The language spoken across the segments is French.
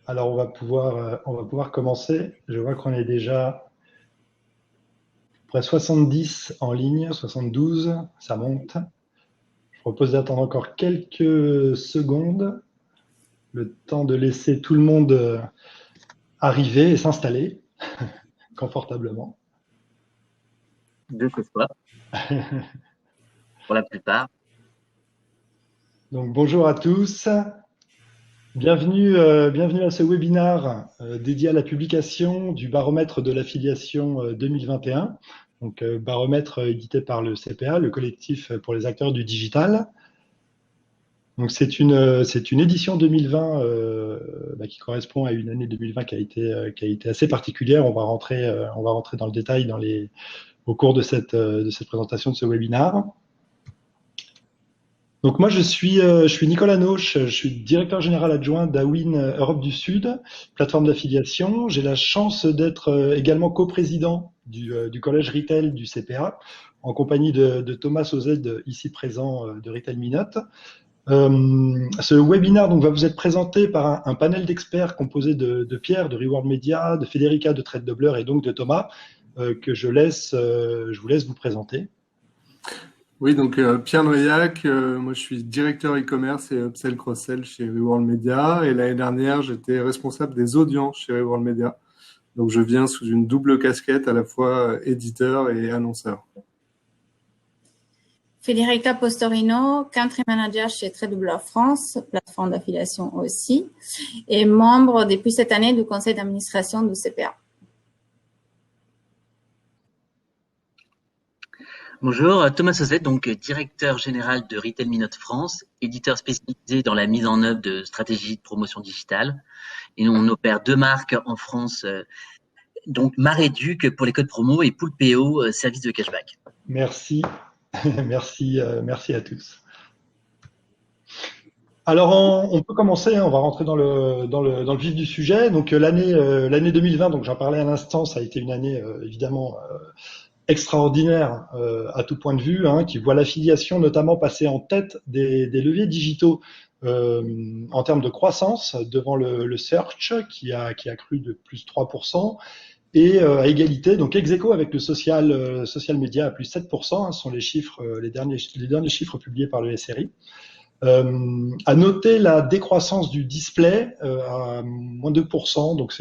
Alors, on va pouvoir commencer. Je vois qu'on est déjà près 70 en ligne, 72, ça monte. Je propose d'attendre encore quelques secondes, le temps de laisser tout le monde arriver et s'installer confortablement. De chez soi, pour la plupart. Donc, bonjour à tous. Bienvenue, bienvenue à ce webinaire dédié à la publication du baromètre de l'affiliation 2021. Donc, baromètre édité par le CPA, le collectif pour les acteurs du digital. Donc, c'est une édition 2020 qui correspond à une année 2020 qui a été assez particulière. On va rentrer dans le détail au cours de cette présentation de ce webinaire. Donc moi, je suis Nicolas Noche, je suis directeur général adjoint d'Awin Europe du Sud, plateforme d'affiliation. J'ai la chance d'être également coprésident du collège retail du CPA, en compagnie de Thomas Sauzet, ici présent de Retail Minute. Ce webinaire donc, va vous être présenté par un panel d'experts composé de Pierre de Reward Media, de Federica de Trade Doubler et donc de Thomas, que je vous laisse vous présenter. Oui, donc Pierre Noyac, moi je suis directeur e-commerce et upsell cross-sell chez Reworld Media et l'année dernière j'étais responsable des audiences chez Reworld Media. Donc je viens sous une double casquette à la fois éditeur et annonceur. Federica Postorino, Country Manager chez Tradedoubler France, plateforme d'affiliation aussi, et membre depuis cette année du conseil d'administration du CPA. Bonjour, Thomas Sauzet, donc directeur général de Retail Minute France, éditeur spécialisé dans la mise en œuvre de stratégies de promotion digitale. Et nous, on opère deux marques en France, donc Maréduc pour les codes promo et Poolpeo, service de cashback. Merci, merci à tous. Alors, on peut commencer, on va rentrer dans le vif du sujet. Donc, l'année 2020, donc j'en parlais à l'instant, ça a été une année évidemment extraordinaire à tout point de vue, qui voit l'affiliation notamment passer en tête des leviers digitaux en termes de croissance devant le search qui a cru de plus 3%. Et à égalité, donc ex aequo avec le social media à plus 7%, ce sont les chiffres, les derniers chiffres publiés par le SRI. À noter la décroissance du display à moins 2%, donc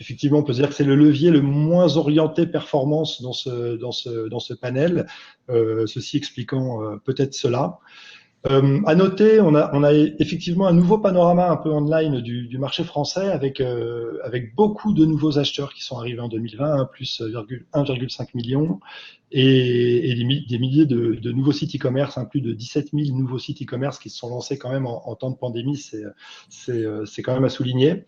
effectivement, on peut dire que c'est le levier le moins orienté performance dans ce panel, ceci expliquant peut-être cela. À noter, on a effectivement un nouveau panorama un peu online du marché français avec beaucoup de nouveaux acheteurs qui sont arrivés en 2020, plus 1,5 million, et des milliers de nouveaux sites e-commerce, plus de 17 000 nouveaux sites e-commerce qui se sont lancés quand même en temps de pandémie, c'est quand même à souligner.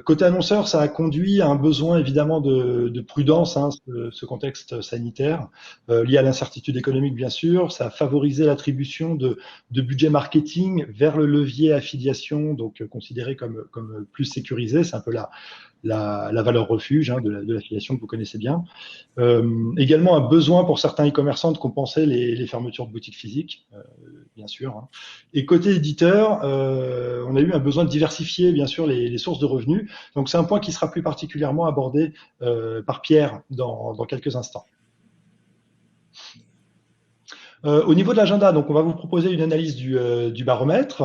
Côté annonceur, ça a conduit à un besoin évidemment de prudence, ce contexte sanitaire lié à l'incertitude économique bien sûr. Ça a favorisé l'attribution de budget marketing vers le levier affiliation, donc considéré comme plus sécurisé. C'est un peu la valeur refuge de l'affiliation que vous connaissez bien. Également un besoin pour certains e-commerçants de compenser les fermetures de boutiques physiques, bien sûr. Et côté éditeur, on a eu un besoin de diversifier bien sûr les sources de revenus. Donc c'est un point qui sera plus particulièrement abordé par Pierre dans quelques instants. Au niveau de l'agenda, donc on va vous proposer une analyse du baromètre,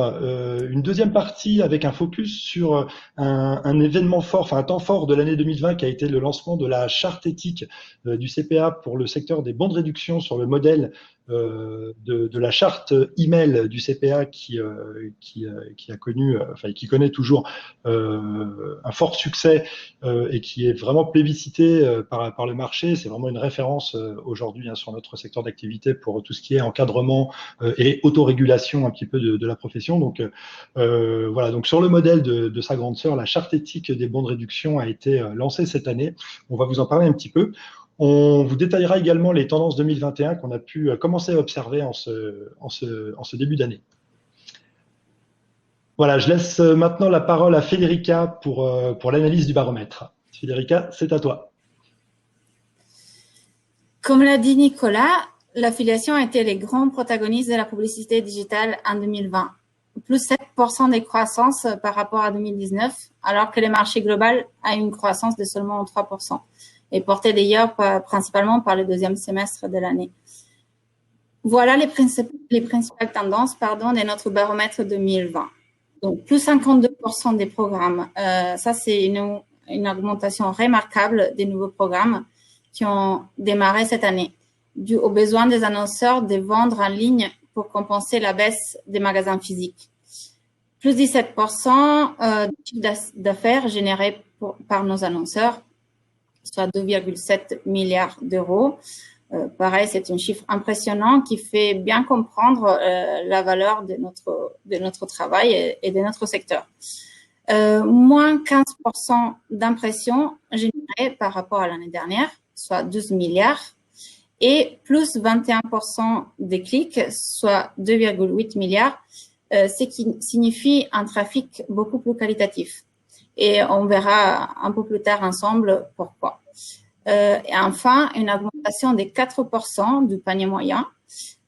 une deuxième partie avec un focus sur un événement fort, enfin un temps fort de l'année 2020 qui a été le lancement de la charte éthique du CPA pour le secteur des bons de réduction sur le modèle de la charte email du CPA qui a connu, qui connaît toujours un fort succès et qui est vraiment plébiscité par le marché. C'est vraiment une référence aujourd'hui sur notre secteur d'activité pour tout ce qui est encadrement et autorégulation un petit peu de la profession. Donc voilà, donc sur le modèle de sa grande sœur, la charte éthique des bons de réduction a été lancée cette année. On va vous en parler un petit peu. On vous détaillera également les tendances 2021 qu'on a pu commencer à observer en ce début d'année. Voilà, je laisse maintenant la parole à Federica pour l'analyse du baromètre. Federica, c'est à toi. Comme l'a dit Nicolas, l'affiliation a été les grands protagonistes de la publicité digitale en 2020. plus 7% de croissance par rapport à 2019, alors que le marché global a une croissance de seulement 3%, et porté d'ailleurs principalement par le deuxième semestre de l'année. Voilà les principales tendances de notre baromètre 2020. Donc, plus 52% des programmes. Ça, c'est une augmentation remarquable des nouveaux programmes qui ont démarré cette année, dû au besoin des annonceurs de vendre en ligne pour compenser la baisse des magasins physiques. Plus 17% de chiffre d'affaires générés par nos annonceurs, soit 2,7 milliards d'euros. Pareil, c'est un chiffre impressionnant qui fait bien comprendre la valeur de notre travail et de notre secteur. Moins 15% d'impressions générées par rapport à l'année dernière, soit 12 milliards, et plus 21% des clics, soit 2,8 milliards, ce qui signifie un trafic beaucoup plus qualitatif. Et on verra un peu plus tard ensemble pourquoi. Et enfin, une augmentation de 4% du panier moyen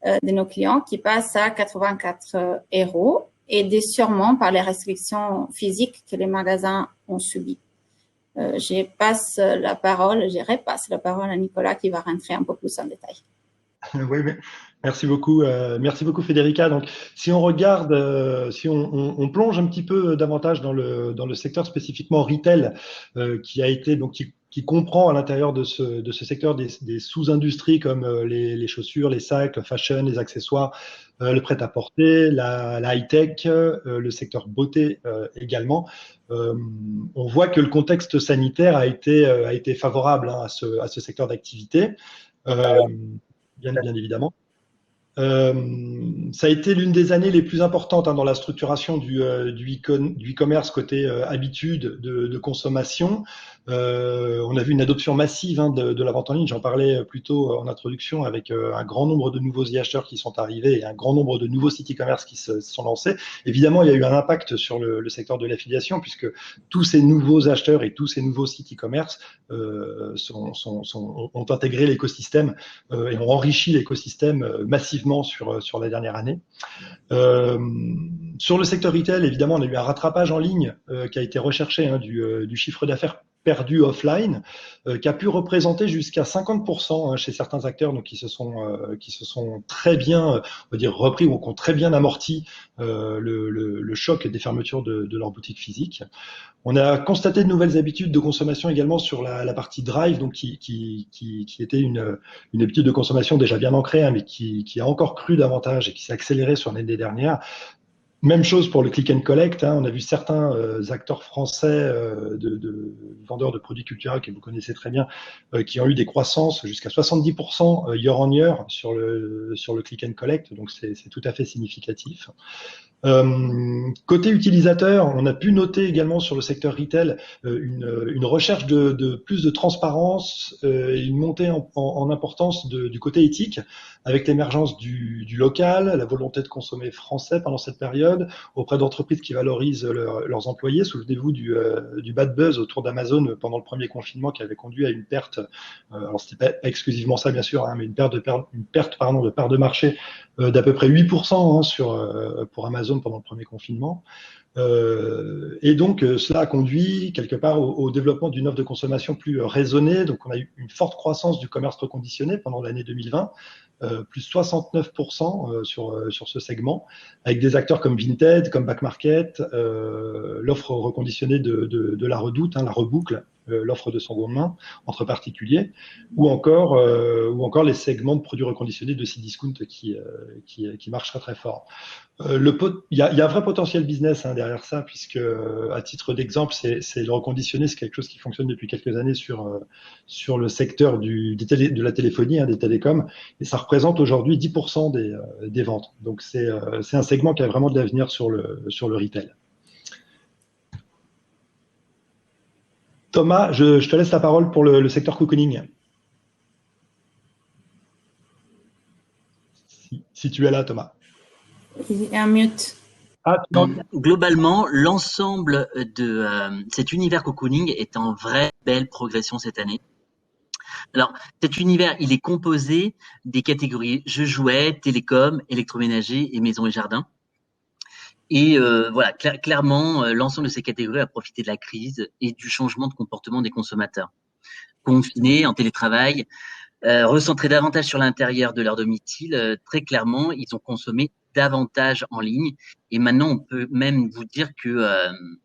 de nos clients qui passe à 84 euros, aidé sûrement par les restrictions physiques que les magasins ont subies. Je repasse la parole à Nicolas qui va rentrer un peu plus en détail. Oui, mais merci beaucoup Federica. Donc, si on regarde, si on plonge un petit peu davantage dans le secteur spécifiquement retail, qui a été donc qui comprend à l'intérieur de ce secteur des sous-industries comme les chaussures, les sacs, le fashion, les accessoires, le prêt-à-porter, la high-tech, le secteur beauté également. On voit que le contexte sanitaire a été favorable à ce secteur d'activité. Bien évidemment. Ça a été l'une des années les plus importantes dans la structuration du e-commerce côté habitude de consommation. On a vu une adoption massive de la vente en ligne. J'en parlais plus tôt en introduction avec un grand nombre de nouveaux e-acheteurs qui sont arrivés et un grand nombre de nouveaux sites e-commerce qui se sont lancés. Évidemment, il y a eu un impact sur le secteur de l'affiliation puisque tous ces nouveaux acheteurs et tous ces nouveaux sites e-commerce ont intégré l'écosystème et ont enrichi l'écosystème massivement sur la dernière année. Sur le secteur retail, évidemment, on a eu un rattrapage en ligne qui a été recherché du chiffre d'affaires perdu offline, qui a pu représenter jusqu'à 50% chez certains acteurs, donc qui se sont très bien, on va dire, repris ou qui ont très bien amorti le choc des fermetures de leurs boutiques physiques. On a constaté de nouvelles habitudes de consommation également sur la partie drive, donc qui était une habitude de consommation déjà bien ancrée, mais qui a encore cru davantage et qui s'est accélérée sur l'année dernière. Même chose pour le click and collect. On a vu certains acteurs français de vendeurs de produits culturels que vous connaissez très bien, qui ont eu des croissances jusqu'à 70% year on year sur le click and collect. Donc c'est tout à fait significatif. Côté utilisateur, on a pu noter également sur le secteur retail une recherche de plus de transparence et une montée en importance du côté éthique avec l'émergence du local, la volonté de consommer français pendant cette période auprès d'entreprises qui valorisent leurs employés. Souvenez-vous du bad buzz autour d'Amazon pendant le premier confinement qui avait conduit à une perte, alors c'était pas exclusivement ça bien sûr, mais une perte de part de marché d'à peu près 8% pour Amazon pendant le premier confinement. Et donc, cela a conduit quelque part au développement d'une offre de consommation plus raisonnée. Donc, on a eu une forte croissance du commerce reconditionné pendant l'année 2020, plus 69% sur ce segment, avec des acteurs comme Vinted, comme Back Market, l'offre reconditionnée de la Redoute, la Reboucle, l'offre de seconde main entre particuliers, ou encore les segments de produits reconditionnés de Cdiscount qui marchent très très fort. Il y a un vrai potentiel business derrière ça, puisque à titre d'exemple, c'est le reconditionné, c'est quelque chose qui fonctionne depuis quelques années sur le secteur de la téléphonie, des télécoms, et ça représente aujourd'hui 10% des ventes. Donc c'est un segment qui a vraiment de l'avenir sur le retail. Thomas, je te laisse la parole pour le secteur cocooning. Si tu es là, Thomas. Il est en mute. Globalement, l'ensemble de cet univers cocooning est en vraie belle progression cette année. Alors, cet univers, il est composé des catégories jeux jouets, télécom, électroménager et maison et jardin. Et voilà, clairement, l'ensemble de ces catégories a profité de la crise et du changement de comportement des consommateurs. Confinés, en télétravail, recentrés davantage sur l'intérieur de leur domicile, très clairement, ils ont consommé davantage en ligne. Et maintenant, on peut même vous dire que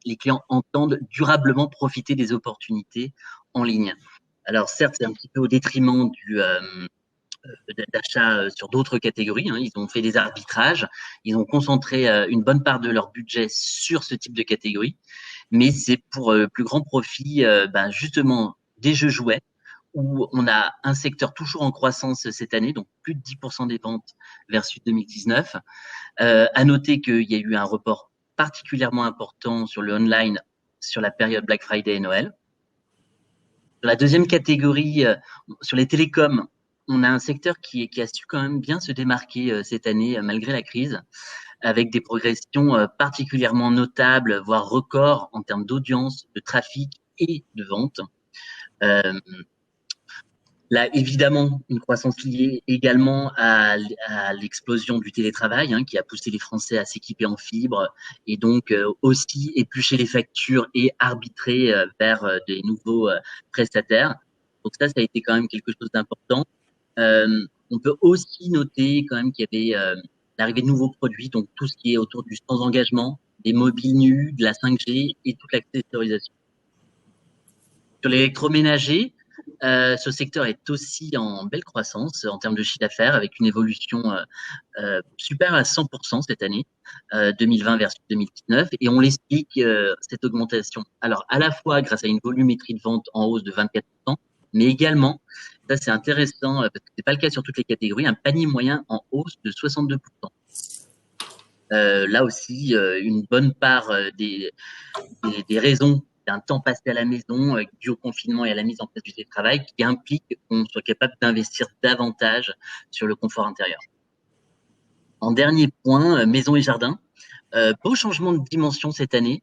les clients entendent durablement profiter des opportunités en ligne. Alors certes, c'est un petit peu au détriment d'achat sur d'autres catégories. Hein. Ils ont fait des arbitrages, ils ont concentré une bonne part de leur budget sur ce type de catégorie, mais c'est pour le plus grand profit justement des jeux jouets, où on a un secteur toujours en croissance cette année, donc plus de 10% des ventes versus 2019. À noter qu'il y a eu un report particulièrement important sur le online sur la période Black Friday et Noël. Sur la deuxième catégorie, sur les télécoms, on a un secteur qui a su quand même bien se démarquer cette année malgré la crise, avec des progressions particulièrement notables, voire records en termes d'audience, de trafic et de vente. Là, évidemment, une croissance liée également à l'explosion du télétravail, hein, qui a poussé les Français à s'équiper en fibre et donc aussi éplucher les factures et arbitrer vers des nouveaux prestataires. Donc ça a été quand même quelque chose d'important. On peut aussi noter quand même qu'il y avait l'arrivée de nouveaux produits, donc tout ce qui est autour du sans engagement, des mobiles nus, de la 5G et toute l'accessorisation. Sur l'électroménager, ce secteur est aussi en belle croissance en termes de chiffre d'affaires, avec une évolution supérieure à 100% cette année, 2020 versus 2019. Et on l'explique, cette augmentation, alors à la fois grâce à une volumétrie de vente en hausse de 24%, mais également, ça c'est intéressant, parce que c'est pas le cas sur toutes les catégories, un panier moyen en hausse de 62%. Là aussi, une bonne part des raisons d'un temps passé à la maison, dû au confinement et à la mise en place du télétravail, qui implique qu'on soit capable d'investir davantage sur le confort intérieur. En dernier point, maison et jardin. Beau changement de dimension cette année,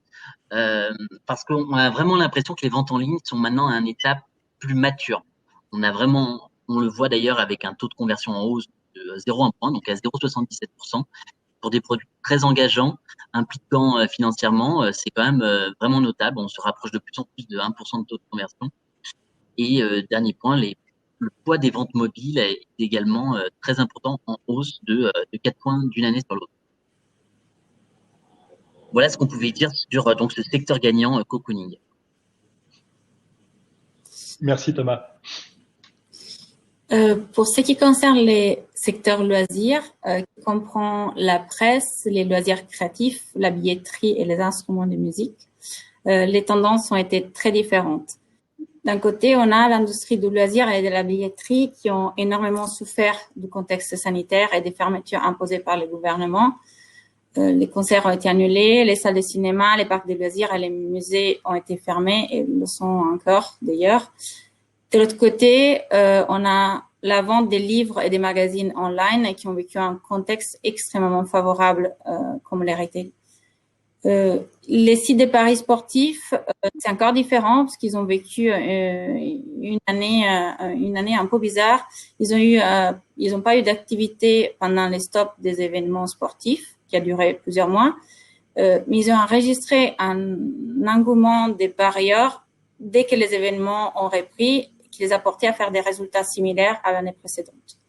parce qu'on a vraiment l'impression que les ventes en ligne sont maintenant à une étape plus mature. On le voit d'ailleurs avec un taux de conversion en hausse de 0,1 point, donc à 0,77%. Pour des produits très engageants, impliquant financièrement, c'est quand même vraiment notable. On se rapproche de plus en plus de 1% de taux de conversion. Et dernier point, le poids des ventes mobiles est également très important, en hausse de 4 points d'une année sur l'autre. Voilà ce qu'on pouvait dire sur donc ce secteur gagnant cocooning. Merci Thomas. Pour ce qui concerne les secteurs loisirs, qui comprend la presse, les loisirs créatifs, la billetterie et les instruments de musique, les tendances ont été très différentes. D'un côté, on a l'industrie du loisir et de la billetterie qui ont énormément souffert du contexte sanitaire et des fermetures imposées par le gouvernement. Les concerts ont été annulés, les salles de cinéma, les parcs de loisirs et les musées ont été fermés et le sont encore d'ailleurs. De l'autre côté, on a la vente des livres et des magazines online qui ont vécu un contexte extrêmement favorable, comme les retail. Les sites de paris sportifs, c'est encore différent parce qu'ils ont vécu une année un peu bizarre. Ils ont pas eu d'activité pendant les stops des événements sportifs qui a duré plusieurs mois, mais ils ont enregistré un engouement des parieurs dès que les événements ont repris, qui les a portés à faire des résultats similaires à l'année précédente.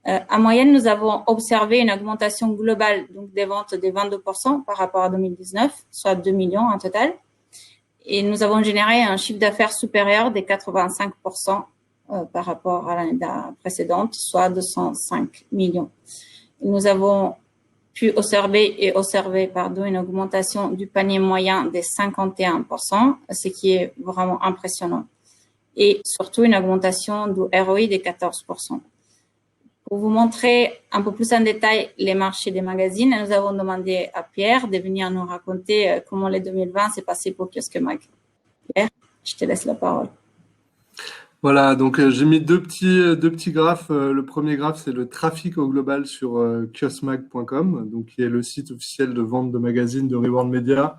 En moyenne, nous avons observé une augmentation globale donc des ventes de 22% par rapport à 2019, soit 2 millions en total. Et nous avons généré un chiffre d'affaires supérieur de 85% par rapport à l'année précédente, soit 205 millions. Et nous avons pu observer une augmentation du panier moyen de 51%, ce qui est vraiment impressionnant. Et surtout une augmentation du ROI de 14%. Pour vous montrer un peu plus en détail les marchés des magazines, nous avons demandé à Pierre de venir nous raconter comment les 2020 s'est passé pour Kiosque Mag. Pierre, je te laisse la parole. Voilà, donc j'ai mis deux petits graphes. Le premier graphe, c'est le trafic au global sur kiosmag.com, donc qui est le site officiel de vente de magazines de Reworld Media.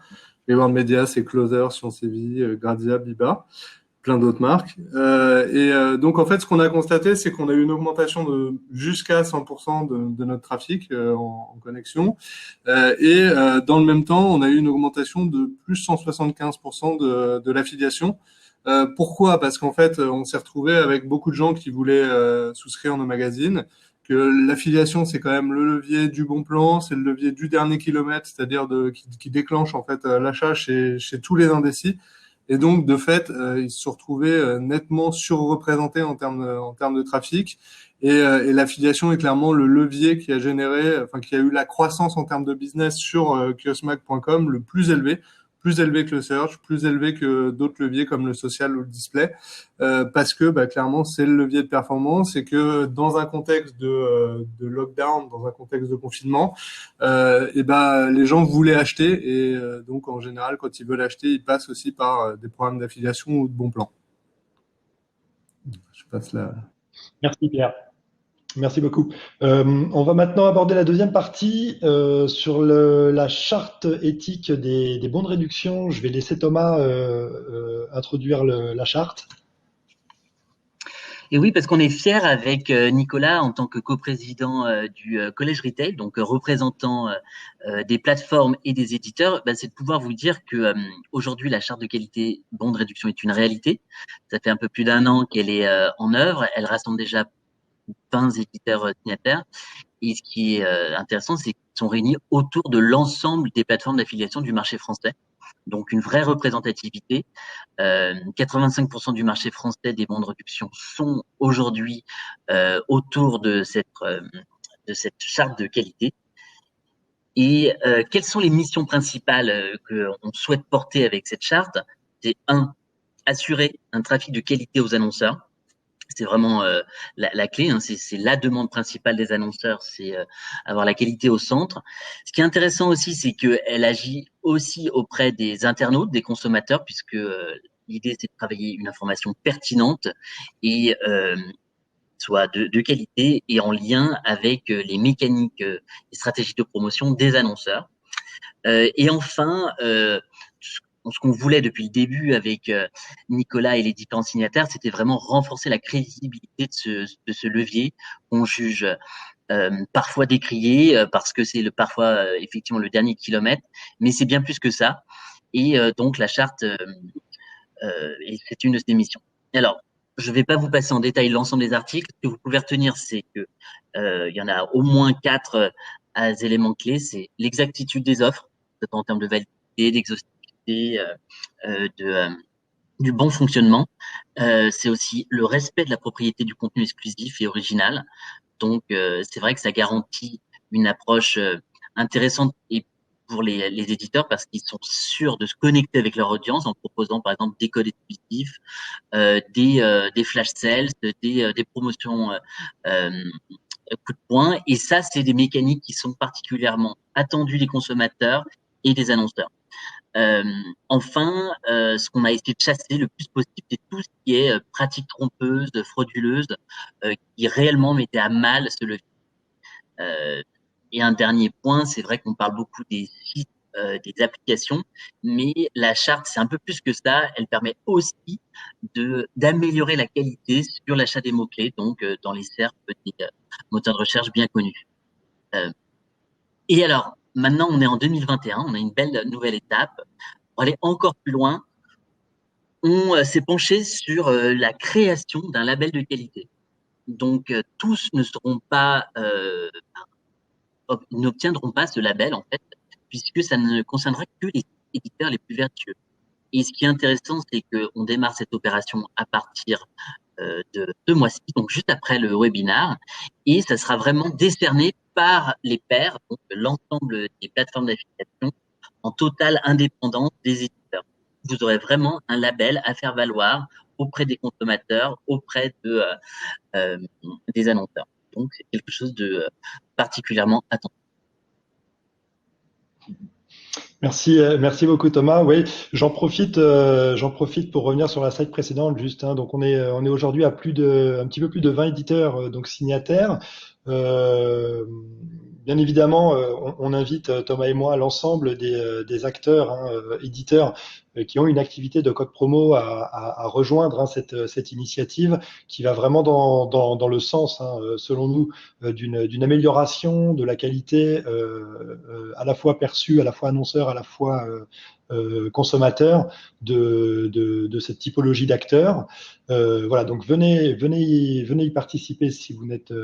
Reworld Media, c'est Closer, Science et Vie, Gradia, Biba. plein d'autres marques. Donc en fait, ce qu'on a constaté, c'est qu'on a eu une augmentation de jusqu'à 100% de notre trafic en connexion. Dans le même temps, on a eu une augmentation de plus 175% de l'affiliation. Pourquoi? Parce qu'en fait, on s'est retrouvé avec beaucoup de gens qui voulaient souscrire nos magazines. Que l'affiliation, c'est quand même le levier du bon plan, c'est le levier du dernier kilomètre, c'est-à-dire qui déclenche en fait l'achat chez tous les indécis. Et donc, de fait, ils se sont retrouvés nettement surreprésentés en termes de trafic. Et l'affiliation est clairement le levier qui a généré, enfin, qui a eu la croissance en termes de business sur kiosmag.com le plus élevé que le search, plus élevé que d'autres leviers comme le social ou le display, parce que clairement c'est le levier de performance et que dans un contexte de lockdown, dans un contexte de confinement, les gens voulaient acheter et donc en général quand ils veulent acheter, ils passent aussi par des programmes d'affiliation ou de bons plans. Je passe là. Merci Pierre. Merci beaucoup. On va maintenant aborder la deuxième partie sur la charte éthique des bons de réduction. Je vais laisser Thomas introduire la charte. Et oui, parce qu'on est fiers avec Nicolas en tant que coprésident du Collège Retail, donc représentant des plateformes et des éditeurs, c'est de pouvoir vous dire que aujourd'hui la charte de qualité bon de réduction est une réalité. Ça fait un peu plus d'un an qu'elle est en œuvre. Elle rassemble déjà 20 éditeurs signataires. Et ce qui est intéressant, c'est qu'ils sont réunis autour de l'ensemble des plateformes d'affiliation du marché français. Donc une vraie représentativité. 85% du marché français des bons de réduction sont aujourd'hui autour de cette charte de qualité. Et quelles sont les missions principales qu'on souhaite porter avec cette charte? C'est assurer un trafic de qualité aux annonceurs. C'est vraiment la clé, c'est la demande principale des annonceurs, c'est avoir la qualité au centre. Ce qui est intéressant aussi, c'est qu'elle agit aussi auprès des internautes, des consommateurs, puisque l'idée c'est de travailler une information pertinente et soit de qualité et en lien avec les mécaniques et stratégies de promotion des annonceurs. Et enfin, ce qu'on voulait depuis le début avec Nicolas et les différents signataires, c'était vraiment renforcer la crédibilité de ce levier qu'on juge parfois décrié parce que c'est parfois effectivement le dernier kilomètre, mais c'est bien plus que ça. Et donc la charte, c'est une de ses missions. Alors, je ne vais pas vous passer en détail l'ensemble des articles. Ce que vous pouvez retenir, c'est que il y en a au moins 4 éléments clés. C'est l'exactitude des offres, en termes de validité, d'exhaustivité, du bon fonctionnement. C'est aussi le respect de la propriété du contenu exclusif et original. Donc, c'est vrai que ça garantit une approche intéressante et pour les éditeurs parce qu'ils sont sûrs de se connecter avec leur audience en proposant par exemple des codes exclusifs, des flash sales, des promotions coup de poing. Et ça, c'est des mécaniques qui sont particulièrement attendues des consommateurs et des annonceurs. Enfin, ce qu'on a essayé de chasser le plus possible, c'est tout ce qui est pratique trompeuse, frauduleuse, qui réellement mettait à mal ce levier. Et un dernier point, c'est vrai qu'on parle beaucoup des sites, des applications, mais la charte, c'est un peu plus que ça. Elle permet aussi d'améliorer la qualité sur l'achat des mots-clés, donc dans les SERP, des moteurs de recherche bien connus. Et alors, maintenant, on est en 2021, on a une belle nouvelle étape. Pour aller encore plus loin, on s'est penché sur la création d'un label de qualité. Donc, tous ne seront pas n'obtiendront pas ce label, en fait, puisque ça ne concernera que les éditeurs les plus vertueux. Et ce qui est intéressant, c'est qu'on démarre cette opération à partir de 2 mois-ci, donc juste après le webinar, et ça sera vraiment décerné par les pairs, donc l'ensemble des plateformes d'affiliation, en totale indépendance des éditeurs. Vous aurez vraiment un label à faire valoir auprès des consommateurs, auprès des annonceurs. Donc, c'est quelque chose de particulièrement attendu. Merci beaucoup Thomas. Oui, j'en profite pour revenir sur la slide précédente juste. Donc on est aujourd'hui à un petit peu plus de 20 éditeurs donc signataires. Bien évidemment, on invite Thomas et moi l'ensemble des acteurs, éditeurs qui ont une activité de code promo à rejoindre cette initiative qui va vraiment dans le sens, selon nous, d'une amélioration de la qualité à la fois perçue, à la fois annonceur, à la fois consommateur de cette typologie d'acteurs. Voilà, donc venez y participer si vous n'êtes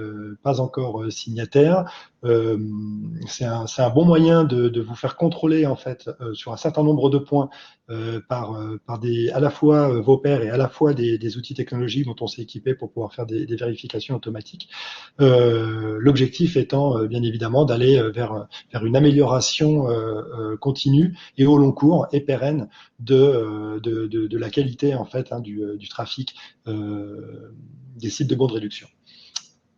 pas encore signataire. C'est un bon moyen de vous faire contrôler en fait sur un certain nombre de points par à la fois vos pairs et à la fois des outils technologiques dont on s'est équipé pour pouvoir faire des vérifications automatiques. L'objectif étant bien évidemment d'aller vers une amélioration continue et au long cours et pérenne de la qualité en fait du trafic des sites de bonne réduction.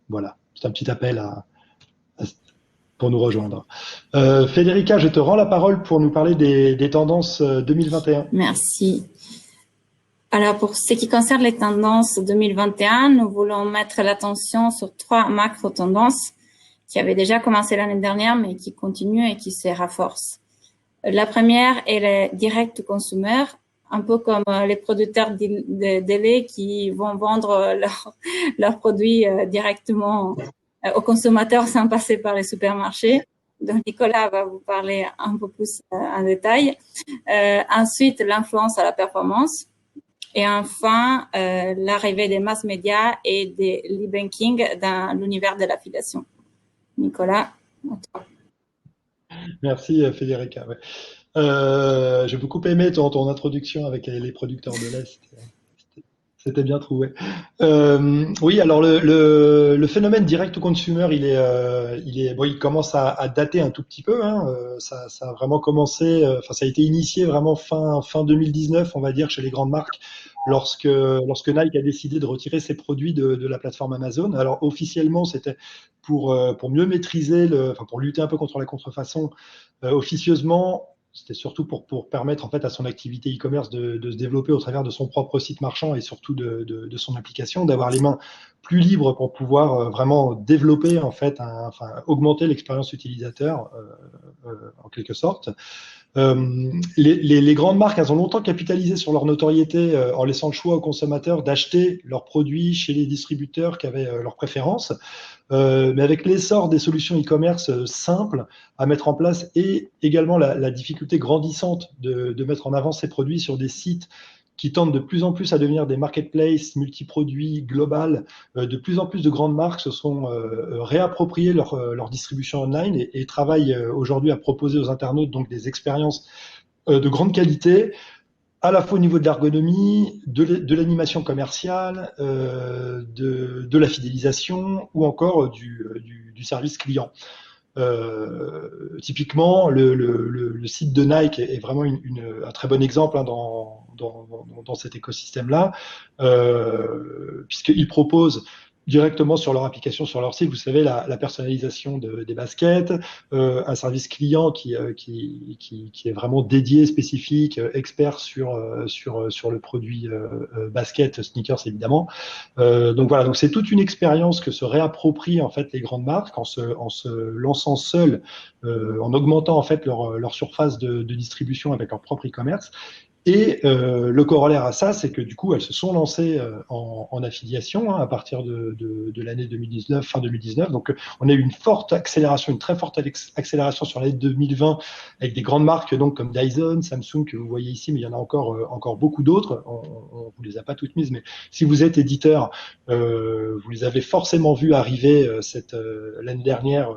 Voilà, c'est un petit appel pour nous rejoindre. Federica, je te rends la parole pour nous parler des tendances 2021. Merci. Alors, pour ce qui concerne les tendances 2021, nous voulons mettre l'attention sur 3 macro-tendances qui avaient déjà commencé l'année dernière, mais qui continuent et qui se renforcent. La première est le direct consumer, un peu comme les producteurs de lait qui vont vendre leurs produits directement aux consommateurs sans passer par les supermarchés. Donc, Nicolas va vous parler un peu plus en détail. Ensuite, l'influence à la performance. Et enfin, l'arrivée des mass médias et des e-banking dans l'univers de l'affiliation. Nicolas, à toi. Merci Federica. Ouais. J'ai beaucoup aimé ton introduction avec les producteurs de l'Est. C'était bien trouvé. Oui, alors le phénomène direct to consumer, il commence à dater un tout petit peu. Ça a vraiment commencé, ça a été initié vraiment fin 2019, on va dire, chez les grandes marques, lorsque Nike a décidé de retirer ses produits de la plateforme Amazon. Alors officiellement, c'était pour mieux maîtriser pour lutter un peu contre la contrefaçon. Officieusement, c'était surtout pour permettre en fait à son activité e-commerce de se développer au travers de son propre site marchand et surtout de son application, d'avoir les mains plus libres pour pouvoir vraiment développer en fait, augmenter l'expérience utilisateur en quelque sorte. Les grandes marques, elles ont longtemps capitalisé sur leur notoriété en laissant le choix aux consommateurs d'acheter leurs produits chez les distributeurs qui avaient leurs préférences. Mais avec l'essor des solutions e-commerce simples à mettre en place et également la difficulté grandissante de mettre en avant ces produits sur des sites qui tendent de plus en plus à devenir des marketplaces multiproduits globales, de plus en plus de grandes marques se sont réappropriées leur distribution online et travaillent aujourd'hui à proposer aux internautes donc des expériences de grande qualité, à la fois au niveau de l'ergonomie, de l'animation commerciale, de la fidélisation ou encore du service client. Typiquement, le site de Nike est vraiment un très bon exemple dans cet écosystème-là, puisqu'il propose directement sur leur application, sur leur site, vous savez, la personnalisation des baskets, un service client qui est vraiment dédié, spécifique, expert sur le produit basket, sneakers évidemment. Donc voilà, donc c'est toute une expérience que se réapproprient en fait les grandes marques en se lançant seules, en augmentant en fait leur surface de distribution avec leur propre e-commerce. Et le corollaire à ça, c'est que du coup, elles se sont lancées en affiliation à partir de l'année 2019, fin 2019. Donc, on a eu une très forte accélération sur l'année 2020 avec des grandes marques donc comme Dyson, Samsung que vous voyez ici, mais il y en a encore beaucoup d'autres. On vous les a pas toutes mises, mais si vous êtes éditeur, vous les avez forcément vues arriver l'année dernière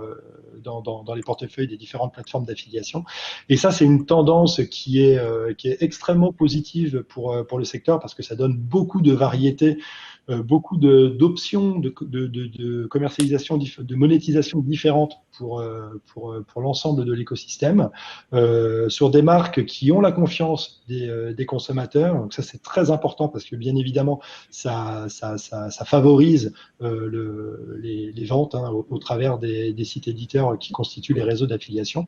dans les portefeuilles des différentes plateformes d'affiliation. Et ça, c'est une tendance qui est extrêmement positive pour le secteur parce que ça donne beaucoup de variétés, beaucoup d'options de commercialisation, de monétisation différentes pour l'ensemble de l'écosystème, sur des marques qui ont la confiance des consommateurs. Donc ça, c'est très important parce que bien évidemment, ça favorise les les ventes au travers des sites éditeurs qui constituent les réseaux d'affiliation.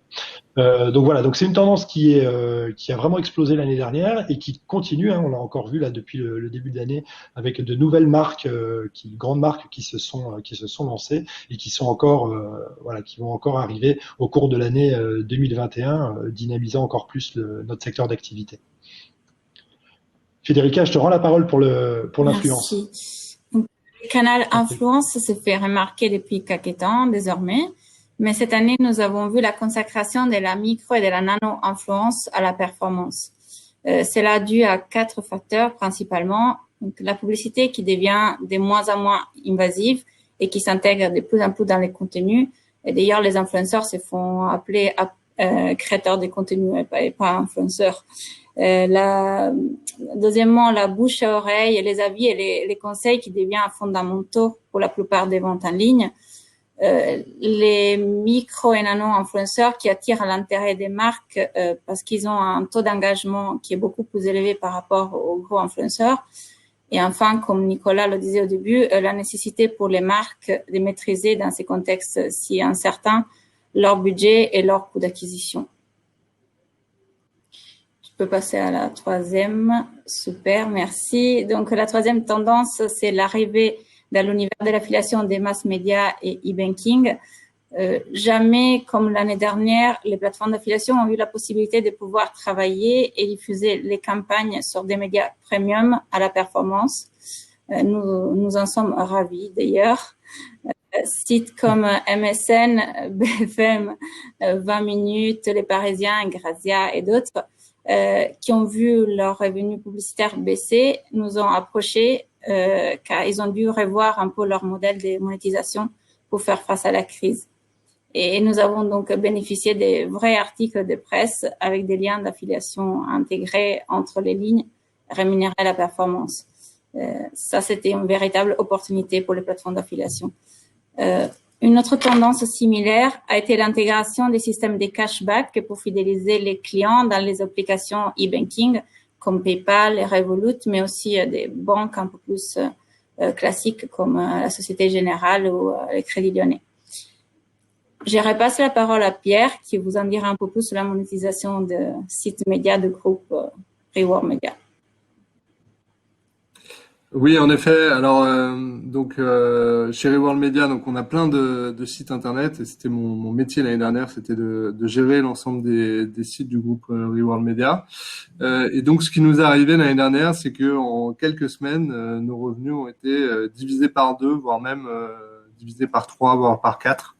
Donc voilà, donc c'est une tendance qui a vraiment explosé l'année dernière et qui continue. On l'a encore vu là depuis le début de l'année avec de nouvelles marques, grandes marques qui se sont lancées et qui sont encore qui vont encore arriver au cours de l'année 2021, dynamisant encore plus notre secteur d'activité. Federica, je te rends la parole pour l'influence. Merci. Donc, le canal influence se fait remarquer depuis quelques temps désormais, mais cette année, nous avons vu la consacration de la micro et de la nano-influence à la performance. Cela dû à 4 facteurs principalement. Donc, la publicité qui devient de moins en moins invasive et qui s'intègre de plus en plus dans les contenus. Et d'ailleurs, les influenceurs se font appeler créateurs de contenu et pas influenceurs. Deuxièmement, la bouche à oreille, les avis et les conseils qui deviennent fondamentaux pour la plupart des ventes en ligne. Les micro et nano-influenceurs qui attirent l'intérêt des marques parce qu'ils ont un taux d'engagement qui est beaucoup plus élevé par rapport aux gros influenceurs. Et enfin, comme Nicolas le disait au début, la nécessité pour les marques de maîtriser dans ces contextes si incertains leur budget et leur coût d'acquisition. Je peux passer à la troisième. Super, merci. Donc, la troisième tendance, c'est l'arrivée dans l'univers de l'affiliation des mass médias et e-banking. Jamais, comme l'année dernière, les plateformes d'affiliation ont eu la possibilité de pouvoir travailler et diffuser les campagnes sur des médias premium à la performance. Nous en sommes ravis d'ailleurs. Sites comme MSN, BFM, 20 minutes, Les Parisiens, Grazia et d'autres qui ont vu leurs revenus publicitaires baisser, nous ont approchés car ils ont dû revoir un peu leur modèle de monétisation pour faire face à la crise. Et nous avons donc bénéficié des vrais articles de presse avec des liens d'affiliation intégrés entre les lignes rémunérés à la performance. Ça, c'était une véritable opportunité pour les plateformes d'affiliation. Une autre tendance similaire a été l'intégration des systèmes de cashback pour fidéliser les clients dans les applications e-banking comme PayPal et Revolut, mais aussi des banques un peu plus classiques comme la Société Générale ou le Crédit Lyonnais. Je repasse la parole à Pierre qui vous en dira un peu plus sur la monétisation de sites médias de groupe Reward Media. Oui, en effet. Alors, chez Reworld Media, donc on a plein de sites internet et c'était mon métier l'année dernière, c'était de gérer l'ensemble des sites du groupe Reworld Media. Et donc, ce qui nous est arrivé l'année dernière, c'est que en quelques semaines, nos revenus ont été divisés par 2, voire même divisés par 3, voire par 4.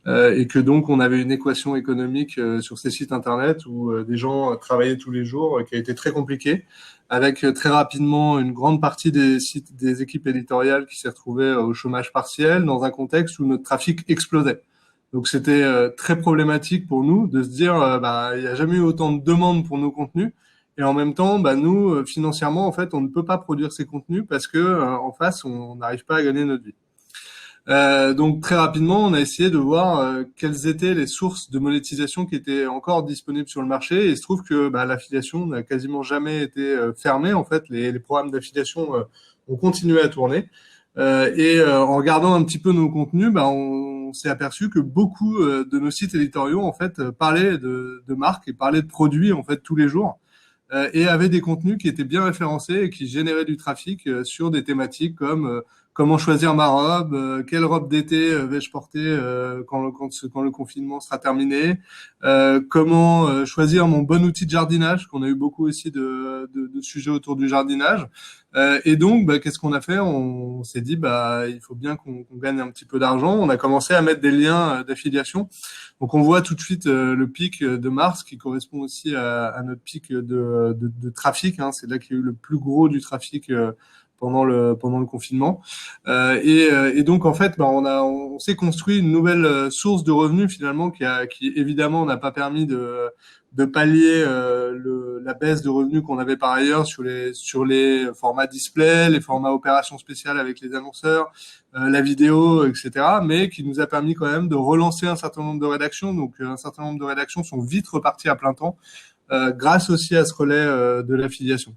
Et que donc on avait une équation économique sur ces sites internet où des gens travaillaient tous les jours, qui a été très compliquée, avec très rapidement une grande partie des équipes éditoriales qui s'est retrouvée au chômage partiel dans un contexte où notre trafic explosait. Donc c'était très problématique pour nous de se dire il n'y a jamais eu autant de demandes pour nos contenus et en même temps nous financièrement en fait on ne peut pas produire ces contenus parce que en face on n'arrive pas à gagner notre vie. Donc très rapidement, on a essayé de voir quelles étaient les sources de monétisation qui étaient encore disponibles sur le marché. Et il se trouve que l'affiliation n'a quasiment jamais été fermée. En fait, les programmes d'affiliation ont continué à tourner. En regardant un petit peu nos contenus, on s'est aperçu que beaucoup de nos sites éditoriaux en fait parlaient de marques et parlaient de produits en fait tous les jours. Et avaient des contenus qui étaient bien référencés et qui généraient du trafic sur des thématiques comme comment choisir ma robe, quelle robe d'été vais-je porter quand le confinement sera terminé, comment choisir mon bon outil de jardinage, qu'on a eu beaucoup aussi de sujets autour du jardinage. Et donc, qu'est-ce qu'on a fait? On s'est dit, il faut bien qu'on gagne un petit peu d'argent. On a commencé à mettre des liens d'affiliation. Donc, on voit tout de suite le pic de mars qui correspond aussi à notre pic de trafic. C'est là qu'il y a eu le plus gros du trafic pendant le confinement. Et donc, en fait, on s'est construit une nouvelle source de revenus finalement qui évidemment n'a pas permis de pallier la baisse de revenus qu'on avait par ailleurs sur les formats display, les formats opérations spéciales avec les annonceurs, la vidéo, etc. Mais qui nous a permis quand même de relancer un certain nombre de rédactions. Donc un certain nombre de rédactions sont vite reparties à plein temps grâce aussi à ce relais de l'affiliation.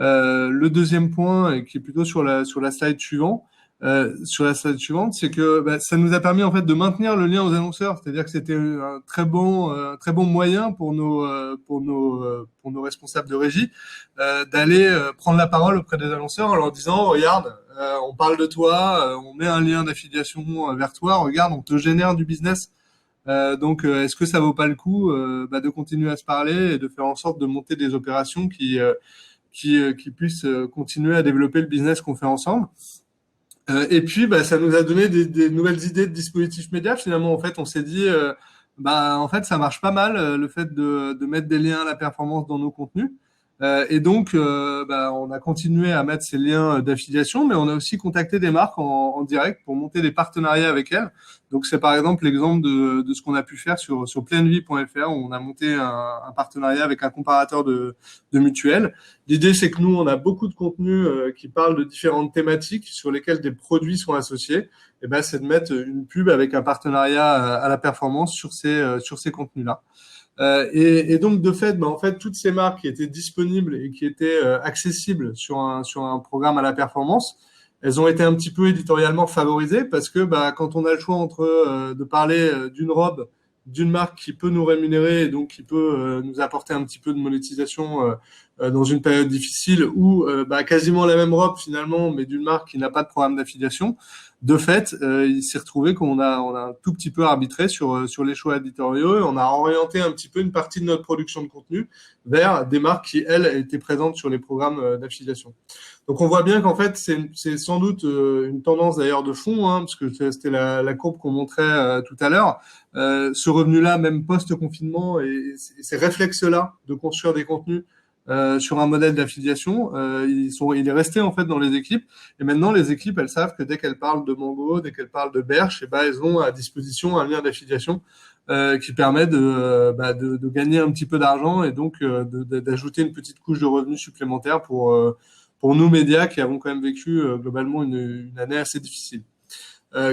Le deuxième point, qui est plutôt sur la slide suivante, sur la slide suivante, c'est que ça nous a permis en fait de maintenir le lien aux annonceurs, c'est-à-dire que c'était un très bon moyen pour nos responsables de régie d'aller prendre la parole auprès des annonceurs en leur disant regarde, on parle de toi, on met un lien d'affiliation vers toi, regarde, on te génère du business. Donc, est-ce que ça vaut pas le coup de continuer à se parler et de faire en sorte de monter des opérations qui puissent continuer à développer le business qu'on fait ensemble. Et puis, ça nous a donné des nouvelles idées de dispositifs médias. Finalement, en fait, on s'est dit, en fait, ça marche pas mal le fait de mettre des liens à la performance dans nos contenus. Et donc, on a continué à mettre ces liens d'affiliation, mais on a aussi contacté des marques en direct pour monter des partenariats avec elles. Donc, c'est par exemple l'exemple de ce qu'on a pu faire sur plainevie.fr, où on a monté un partenariat avec un comparateur de mutuelles. L'idée, c'est que nous, on a beaucoup de contenus qui parlent de différentes thématiques sur lesquelles des produits sont associés. Et c'est de mettre une pub avec un partenariat à la performance sur ces contenus-là. Et donc de fait, en fait, toutes ces marques qui étaient disponibles et qui étaient accessibles sur un programme à la performance, elles ont été un petit peu éditorialement favorisées parce que quand on a le choix entre de parler d'une robe d'une marque qui peut nous rémunérer et donc qui peut nous apporter un petit peu de monétisation dans une période difficile ou quasiment la même robe finalement mais d'une marque qui n'a pas de programme d'affiliation, de fait, il s'est retrouvé qu'on a un tout petit peu arbitré sur les choix éditoriaux et on a orienté un petit peu une partie de notre production de contenu vers des marques qui, elles, étaient présentes sur les programmes d'affiliation. Donc, on voit bien qu'en fait, c'est sans doute une tendance d'ailleurs de fond, parce que c'était la courbe qu'on montrait tout à l'heure. Ce revenu-là, même post-confinement, et ces réflexes-là de construire des contenus sur un modèle d'affiliation, il est resté en fait dans les équipes. Et maintenant, les équipes, elles savent que dès qu'elles parlent de Mango, dès qu'elles parlent de Berch, elles ont à disposition un lien d'affiliation qui permet de gagner un petit peu d'argent et donc d'ajouter une petite couche de revenus supplémentaires pour nous médias qui avons quand même vécu globalement une année assez difficile.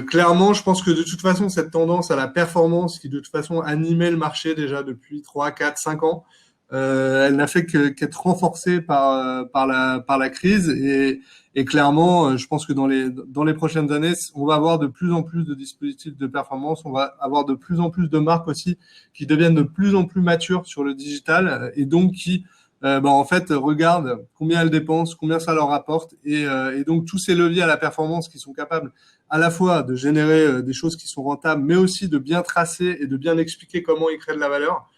Clairement, je pense que de toute façon, cette tendance à la performance qui de toute façon animait le marché déjà depuis 3, 4, 5 ans, elle n'a fait qu'être renforcée par la crise et clairement, je pense que dans les prochaines années, on va avoir de plus en plus de dispositifs de performance, on va avoir de plus en plus de marques aussi qui deviennent de plus en plus matures sur le digital et donc qui en fait regardent combien elles dépensent, combien ça leur rapporte et donc tous ces leviers à la performance qui sont capables à la fois de générer des choses qui sont rentables, mais aussi de bien tracer et de bien expliquer comment ils créent de la valeur.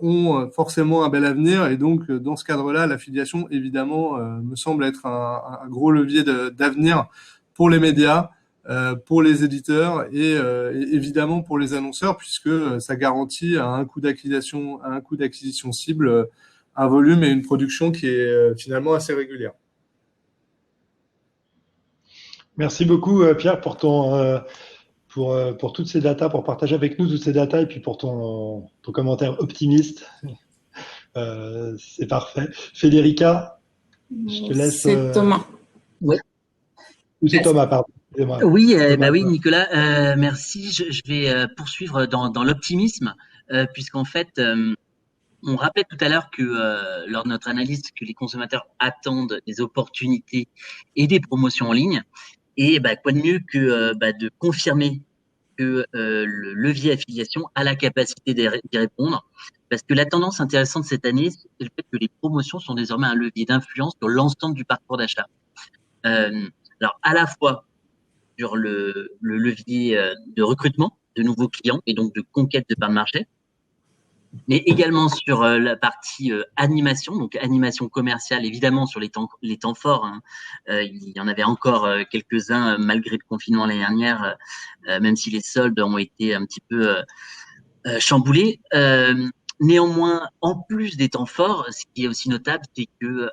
Ont forcément un bel avenir et donc dans ce cadre-là, l'affiliation évidemment me semble être un gros levier d'avenir pour les médias, pour les éditeurs et évidemment pour les annonceurs puisque ça garantit à un coût d'acquisition cible un volume et une production qui est finalement assez régulière. Merci beaucoup Pierre pour pour toutes ces datas, pour partager avec nous toutes ces datas et puis pour ton commentaire optimiste. C'est parfait. Federica, je te laisse. C'est Thomas. Oui. Ou c'est Thomas, pardon. Oui, oui, Nicolas, merci. Je vais poursuivre dans l'optimisme, puisqu'en fait, on rappelait tout à l'heure que lors de notre analyse, que les consommateurs attendent des opportunités et des promotions en ligne. Et quoi de mieux que de confirmer que le levier affiliation a la capacité d'y répondre, parce que la tendance intéressante cette année, c'est le fait que les promotions sont désormais un levier d'influence sur l'ensemble du parcours d'achat. Alors à la fois sur le levier de recrutement de nouveaux clients et donc de conquête de parts de marché, mais également sur la partie animation, donc animation commerciale, évidemment sur les temps forts. Il y en avait encore quelques-uns malgré le confinement l'année dernière, même si les soldes ont été un petit peu chamboulés. Néanmoins, en plus des temps forts, ce qui est aussi notable, c'est que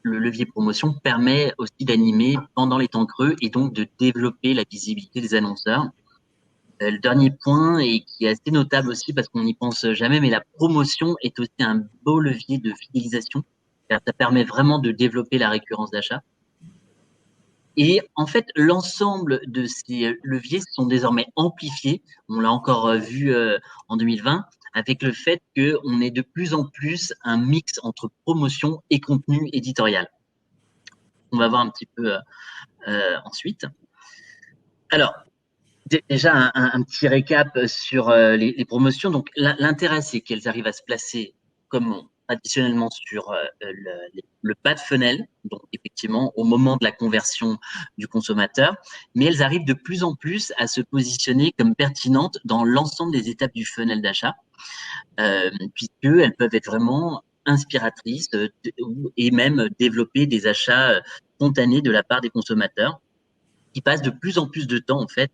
le levier promotion permet aussi d'animer pendant les temps creux et donc de développer la visibilité des annonceurs. Le dernier point, et qui est assez notable aussi parce qu'on n'y pense jamais, mais la promotion est aussi un beau levier de fidélisation. Ça permet vraiment de développer la récurrence d'achat. Et en fait, l'ensemble de ces leviers sont désormais amplifiés. On l'a encore vu en 2020 avec le fait qu'on ait de plus en plus un mix entre promotion et contenu éditorial. On va voir un petit peu ensuite. Alors, déjà un petit récap sur les promotions. Donc, l'intérêt, c'est qu'elles arrivent à se placer comme traditionnellement sur le bas de funnel, donc effectivement au moment de la conversion du consommateur, mais elles arrivent de plus en plus à se positionner comme pertinentes dans l'ensemble des étapes du funnel d'achat, puisqu'elles peuvent être vraiment inspiratrices et même développer des achats spontanés de la part des consommateurs qui passent de plus en plus de temps en fait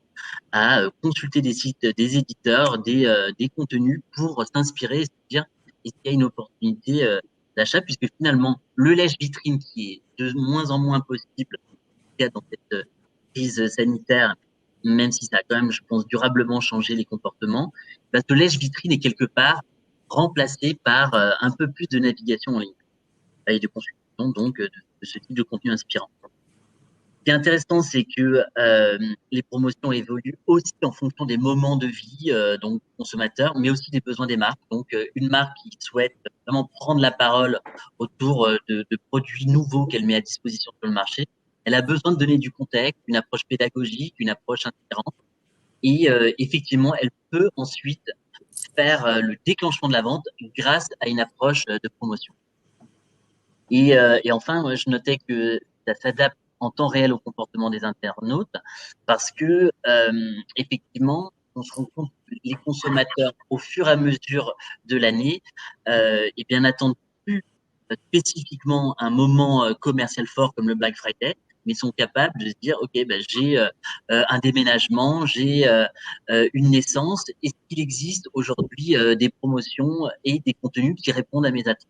à consulter des sites, des éditeurs, des contenus pour s'inspirer et se dire est-ce qu'il y a une opportunité d'achat, puisque finalement le lèche-vitrine qui est de moins en moins possible dans cette crise sanitaire, même si ça a quand même, je pense, durablement changé les comportements, bah, ce lèche-vitrine est quelque part remplacé par un peu plus de navigation en ligne et de consultation donc de ce type de contenu inspirant. Ce qui est intéressant, c'est que les promotions évoluent aussi en fonction des moments de vie, donc consommateurs, mais aussi des besoins des marques. Donc, une marque qui souhaite vraiment prendre la parole autour de produits nouveaux qu'elle met à disposition sur le marché, elle a besoin de donner du contexte, une approche pédagogique, une approche inspirante. Et effectivement, elle peut ensuite faire le déclenchement de la vente grâce à une approche de promotion. Et enfin, moi, je notais que ça s'adapte en temps réel au comportement des internautes parce que effectivement, on se rend compte que les consommateurs, au fur et à mesure de l'année, eh bien n'attendent plus spécifiquement un moment commercial fort comme le Black Friday, mais sont capables de se dire ok, ben j'ai un déménagement, j'ai une naissance. Est-ce qu'il existe aujourd'hui des promotions et des contenus qui répondent à mes attentes?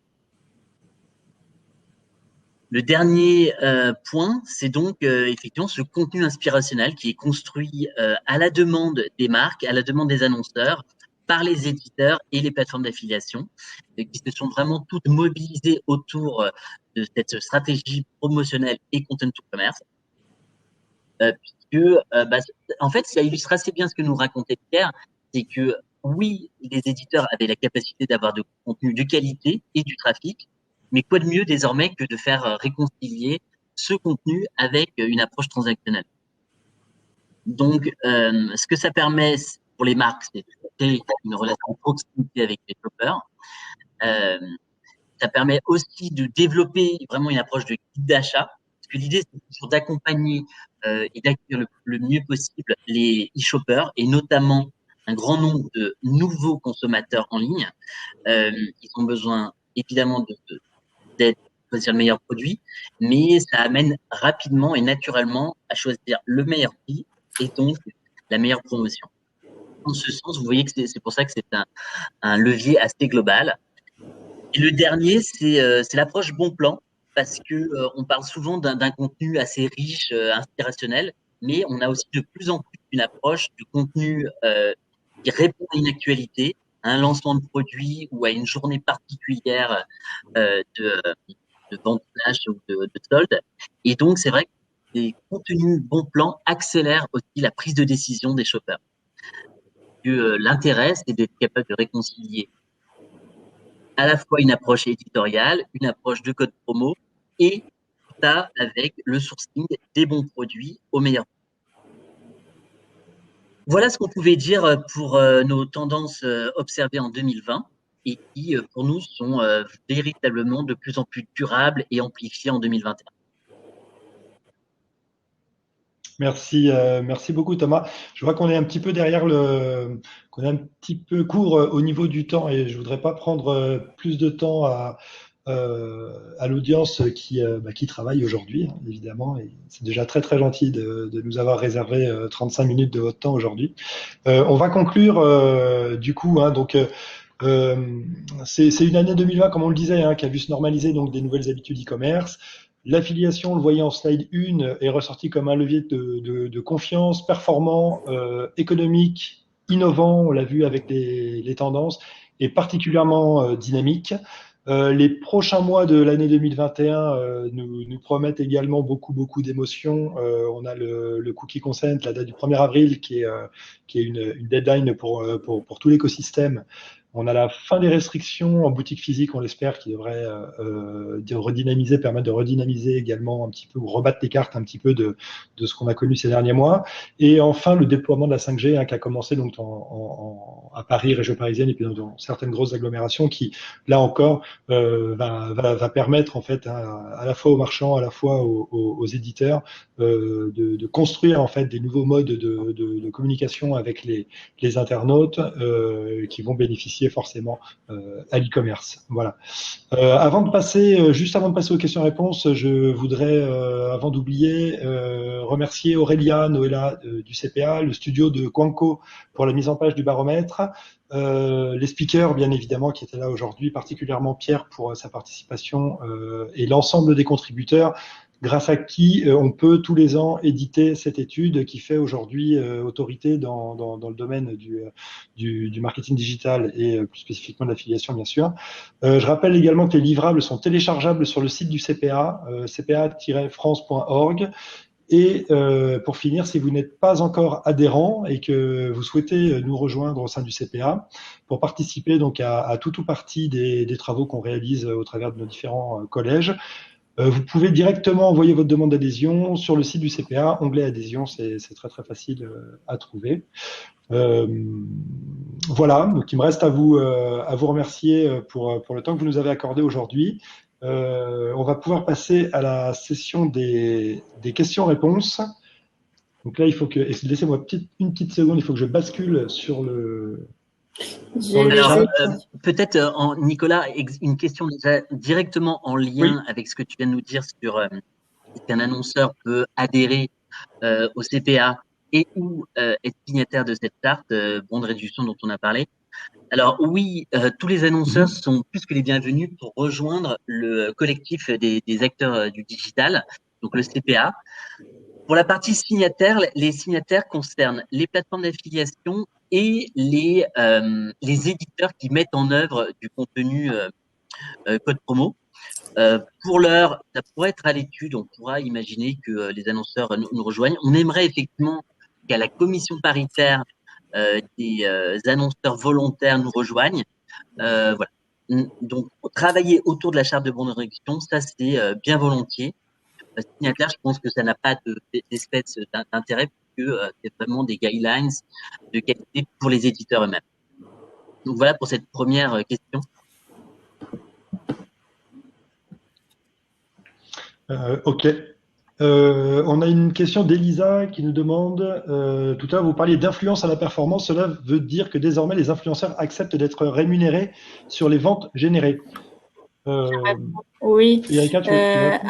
Le dernier point, c'est donc effectivement ce contenu inspirationnel qui est construit à la demande des marques, à la demande des annonceurs, par les éditeurs et les plateformes d'affiliation, qui se sont vraiment toutes mobilisées autour de cette stratégie promotionnelle et content to commerce. Puisque, en fait, ça illustre assez bien ce que nous racontait Pierre, c'est que oui, les éditeurs avaient la capacité d'avoir de contenu de qualité et du trafic, mais quoi de mieux désormais que de faire réconcilier ce contenu avec une approche transactionnelle. Donc, ce que ça permet pour les marques, c'est de créer une relation de proximité avec les shoppers. Ça permet aussi de développer vraiment une approche de guide d'achat, parce que l'idée, c'est toujours d'accompagner et d'accueillir le mieux possible les e-shoppers, et notamment un grand nombre de nouveaux consommateurs en ligne. Ils ont besoin évidemment d'être choisir le meilleur produit, mais ça amène rapidement et naturellement à choisir le meilleur prix et donc la meilleure promotion. En ce sens, vous voyez que c'est pour ça que c'est un levier assez global. Et le dernier, c'est l'approche bon plan, parce que on parle souvent d'un contenu assez riche, inspirationnel, mais on a aussi de plus en plus une approche de contenu qui répond à une actualité, à un lancement de produit ou à une journée particulière de vente flash ou de solde. Et donc, c'est vrai que les contenus bon plan accélèrent aussi la prise de décision des shoppers. L'intérêt, c'est d'être capable de réconcilier à la fois une approche éditoriale, une approche de code promo, et ça avec le sourcing des bons produits au meilleur prix. Voilà ce qu'on pouvait dire pour nos tendances observées en 2020 et qui, pour nous, sont véritablement de plus en plus durables et amplifiées en 2021. Merci, merci beaucoup Thomas. Je vois qu'on est un petit peu qu'on est un petit peu court au niveau du temps et je voudrais pas prendre plus de temps à l'audience qui travaille aujourd'hui, hein, évidemment. Et c'est déjà très très gentil de nous avoir réservé 35 minutes de votre temps aujourd'hui. On va conclure du coup, hein, donc. C'est une année 2020, comme on le disait, hein, qui a vu se normaliser donc des nouvelles habitudes e-commerce. L'affiliation, on le voyait en slide 1, est ressortie comme un levier de confiance, performant, économique, innovant, on l'a vu avec les tendances, et particulièrement dynamique. Les prochains mois de l'année 2021 nous promettent également beaucoup d'émotions. On a le Cookie Consent, la date du 1er avril, qui est une deadline pour tout l'écosystème, On a la fin des restrictions en boutique physique, on l'espère, qui devrait permettre de redynamiser également un petit peu, ou rebattre les cartes un petit peu de ce qu'on a connu ces derniers mois. Et enfin, le déploiement de la 5G qui a commencé donc à Paris, région parisienne, et puis dans certaines grosses agglomérations, qui là encore va permettre en fait à la fois aux marchands, à la fois aux éditeurs de construire en fait des nouveaux modes de communication avec les internautes qui vont bénéficier forcément à l'e-commerce. Voilà. Juste avant de passer aux questions-réponses, je voudrais, avant d'oublier, remercier Aurélia Noëlla du CPA, le studio de Quanco pour la mise en page du baromètre, les speakers, bien évidemment, qui étaient là aujourd'hui, particulièrement Pierre pour sa participation et l'ensemble des contributeurs, grâce à qui on peut tous les ans éditer cette étude qui fait aujourd'hui autorité dans le domaine du marketing digital et plus spécifiquement de l'affiliation, bien sûr. Je rappelle également que les livrables sont téléchargeables sur le site du CPA, cpa-france.org. Et pour finir, si vous n'êtes pas encore adhérent et que vous souhaitez nous rejoindre au sein du CPA pour participer donc à tout ou partie des travaux qu'on réalise au travers de nos différents collèges, vous pouvez directement envoyer votre demande d'adhésion sur le site du CPA, onglet adhésion, c'est très très facile à trouver. Voilà, donc il me reste à vous remercier pour le temps que vous nous avez accordé aujourd'hui. On va pouvoir passer à la session des questions-réponses. Donc là, il faut que, laissez-moi une petite seconde, il faut que je bascule sur le. Alors, peut-être, Nicolas, une question déjà directement en lien avec ce que tu viens de nous dire sur qu'un annonceur peut adhérer au CPA et ou être signataire de cette charte, bon de réduction dont on a parlé. Alors oui, tous les annonceurs sont plus que les bienvenus pour rejoindre le collectif des acteurs du digital, donc le CPA. Pour la partie signataire, les signataires concernent les plateformes d'affiliation et les éditeurs qui mettent en œuvre du contenu code promo. Pour l'heure, ça pourrait être à l'étude, on pourra imaginer que les annonceurs nous rejoignent. On aimerait effectivement qu'à la commission paritaire, des annonceurs volontaires nous rejoignent. Voilà. Donc, travailler autour de la charte de bonne réduction, ça c'est bien volontiers. Signataire, je pense que ça n'a pas d'espèce d'intérêt puisque c'est vraiment des guidelines de qualité pour les éditeurs eux-mêmes. Donc voilà pour cette première question. Ok. On a une question d'Elisa qui nous demande, tout à l'heure vous parliez d'influence à la performance, cela veut dire que désormais les influenceurs acceptent d'être rémunérés sur les ventes générées. Oui, Erika,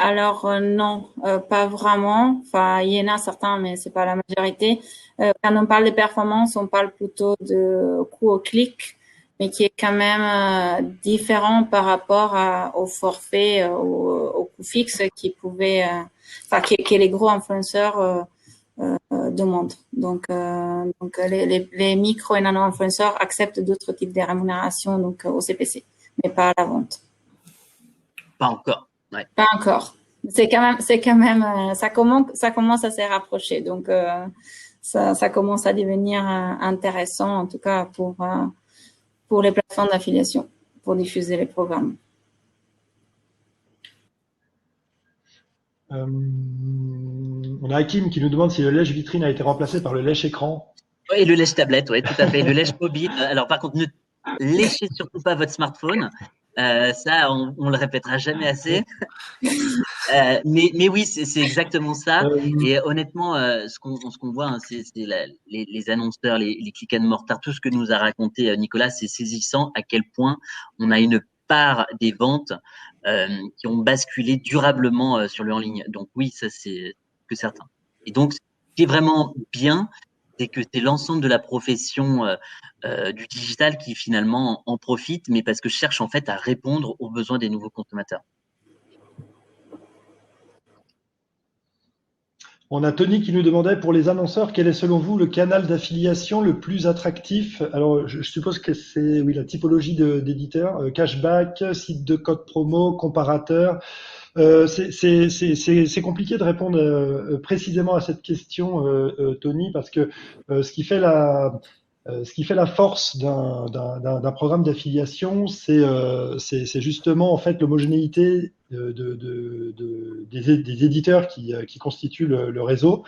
alors non, pas vraiment. Enfin, il y en a certains, mais c'est pas la majorité. Quand on parle de performance, on parle plutôt de coût au clic, mais qui est quand même différent par rapport au forfait, au coût fixe qui pouvait, que les gros influenceurs demandent. Donc les micro et nano influenceurs acceptent d'autres types de rémunération, donc au CPC, mais pas à la vente. Pas encore. Ouais. Pas encore. C'est quand même, ça commence à se rapprocher. Donc, ça commence à devenir intéressant, en tout cas pour les plateformes d'affiliation, pour diffuser les programmes. On a Hakim qui nous demande si le lèche vitrine a été remplacé par le lèche écran. Oui, le lèche tablette, oui, tout à fait. Le lèche mobile. Alors, par contre, ne léchez surtout pas votre smartphone. Ça, on le répétera jamais assez. Mais oui, c'est exactement ça. Et honnêtement, ce qu'on voit, hein, c'est les annonceurs, les click and mortar, tout ce que nous a raconté Nicolas, c'est saisissant à quel point on a une part des ventes qui ont basculé durablement sur le en ligne. Donc oui, ça c'est que certain. Et donc, ce qui est vraiment bien, c'est que c'est l'ensemble de la profession du digital qui finalement en profite, mais parce que cherche en fait à répondre aux besoins des nouveaux consommateurs. On a Tony qui nous demandait pour les annonceurs, quel est selon vous le canal d'affiliation le plus attractif? Alors, je suppose que c'est la typologie d'éditeurs, cashback, site de code promo, comparateur. C'est compliqué de répondre précisément à cette question, Tony, parce que ce qui fait Ce qui fait la force d'un programme d'affiliation, c'est justement en fait l'homogénéité des éditeurs qui constituent le réseau,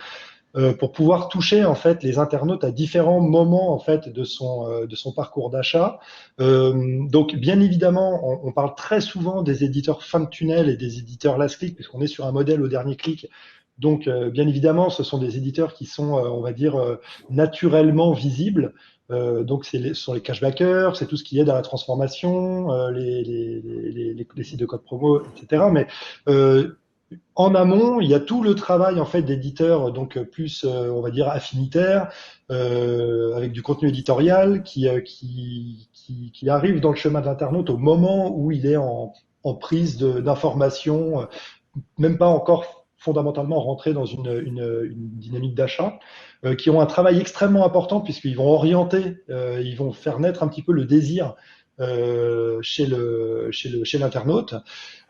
pour pouvoir toucher en fait les internautes à différents moments en fait de son parcours d'achat. Donc bien évidemment, on parle très souvent des éditeurs fin de tunnel et des éditeurs last click, puisqu'on est sur un modèle au dernier clic. Donc bien évidemment, ce sont des éditeurs qui sont, on va dire, naturellement visibles. Donc ce sont les cashbackers, c'est tout ce qui aide à la transformation, les sites de code promo, etc. Mais en amont, il y a tout le travail en fait d'éditeurs, donc plus on va dire affinitaire, avec du contenu éditorial qui arrive dans le chemin de l'internaute au moment où il est en prise d'information, même pas encore fondamentalement rentré dans une dynamique d'achat, qui ont un travail extrêmement important puisqu'ils vont orienter, ils vont faire naître un petit peu le désir chez l'internaute.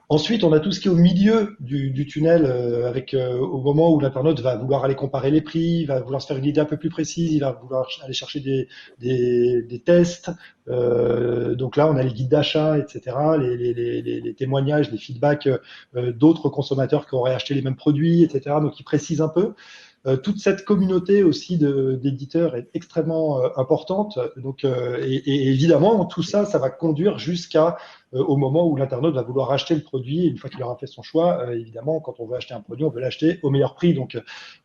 Ensuite, on a tout ce qui est au milieu du tunnel, avec au moment où l'internaute va vouloir aller comparer les prix, va vouloir se faire une idée un peu plus précise, il va vouloir aller chercher des tests. Donc là, on a les guides d'achat, etc., les témoignages, les feedbacks d'autres consommateurs qui auraient acheté les mêmes produits, etc. Donc, ils précisent un peu. Toute cette communauté aussi d'éditeurs est extrêmement importante. Donc, et évidemment, tout ça, ça va conduire jusqu'à au moment où l'internaute va vouloir acheter le produit. Et une fois qu'il aura fait son choix, évidemment, quand on veut acheter un produit, on veut l'acheter au meilleur prix. Donc,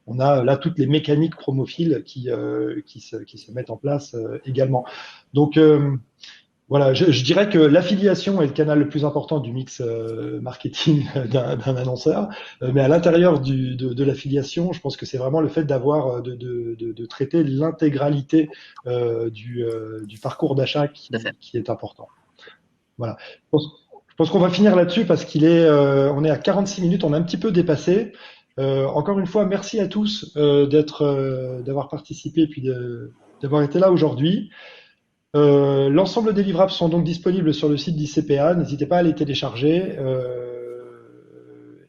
on a là toutes les mécaniques promophiles qui se mettent en place également. Donc, voilà, je dirais que l'affiliation est le canal le plus important du mix marketing d'un annonceur, mais à l'intérieur de l'affiliation, je pense que c'est vraiment le fait d'avoir de traiter l'intégralité du parcours d'achat qui est important. Voilà. Je pense qu'on va finir là-dessus parce on est à 46 minutes, on a un petit peu dépassé. Encore une fois, merci à tous d'avoir participé et puis d'avoir été là aujourd'hui. L'ensemble des livrables sont donc disponibles sur le site d'ICPA. N'hésitez pas à les télécharger.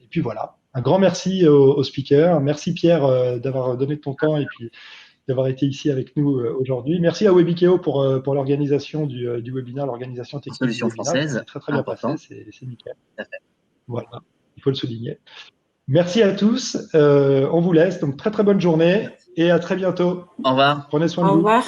Et puis voilà. Un grand merci aux speakers. Merci Pierre d'avoir donné de ton temps et puis d'avoir été ici avec nous aujourd'hui. Merci à Webikeo pour l'organisation du webinaire, l'organisation technique Solution du webinaire. française. C'est très bien passé. C'est nickel. Voilà. Il faut le souligner. Merci à tous. On vous laisse. Donc très très bonne journée et à très bientôt. Au revoir. Prenez soin de vous. Au revoir.